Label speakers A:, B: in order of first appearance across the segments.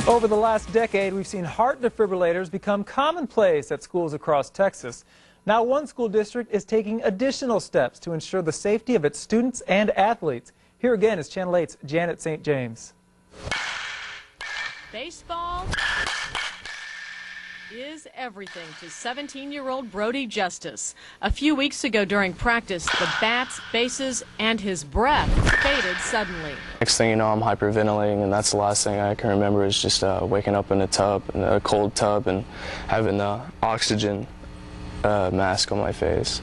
A: Over the last decade, we've seen heart defibrillators become commonplace at schools across Texas. Now one school district is taking additional steps to ensure the safety of its students and athletes. Here again is Channel 8's Janet St. James.
B: Baseball is everything to 17-year-old Brody Justice. A few weeks ago during practice, the bats, bases, and his breath faded suddenly.
C: Next thing you know, I'm hyperventilating, and that's the last thing I can remember is just waking up in a cold tub, and having the oxygen mask on my face.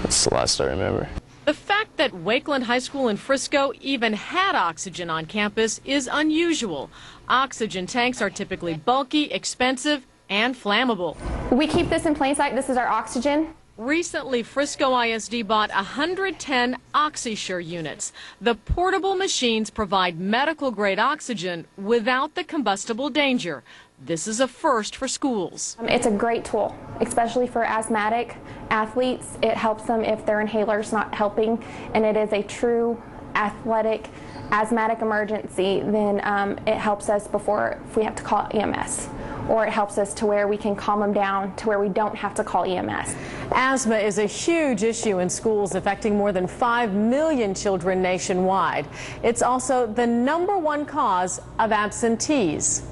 C: That's the last I remember.
B: The fact that Wakeland High School in Frisco even had oxygen on campus is unusual. Oxygen tanks are typically bulky, expensive, and flammable.
D: We keep this in plain sight. This is our oxygen.
B: Recently, Frisco ISD bought 110 OxySure units. The portable machines provide medical-grade oxygen without the combustible danger. This is a first for schools.
D: It's a great tool, especially for asthmatic athletes. It helps them if their inhaler's not helping, and it is a true athletic asthmatic emergency. Then it helps us before if we have to call EMS. Or it helps us to where we can calm them down to where we don't have to call EMS.
B: Asthma is a huge issue in schools, affecting more than 5 million children nationwide. It's also the #1 cause of absentees.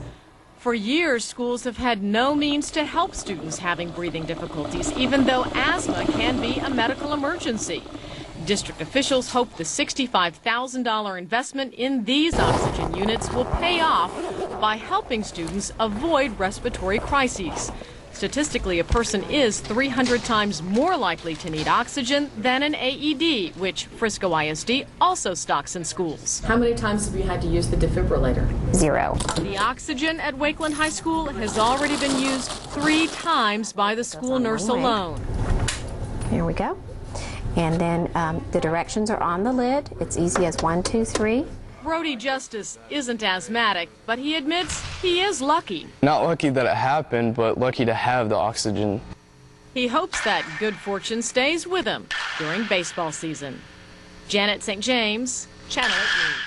B: For years, schools have had no means to help students having breathing difficulties, even though asthma can be a medical emergency. District officials hope the $65,000 investment in these oxygen units will pay off by helping students avoid respiratory crises. Statistically, a person is 300 times more likely to need oxygen than an AED, which Frisco ISD also stocks in schools.
E: How many times have you had to use the defibrillator?
D: 0.
B: The oxygen at Wakeland High School has already been used 3 times by the school nurse alone.
F: Here we go. And then the directions are on the lid. It's easy as 1, 2, 3.
B: Brody Justice isn't asthmatic, but he admits he is lucky.
C: Not lucky that it happened, but lucky to have the oxygen.
B: He hopes that good fortune stays with him during baseball season. Janet St. James, Channel 8 News.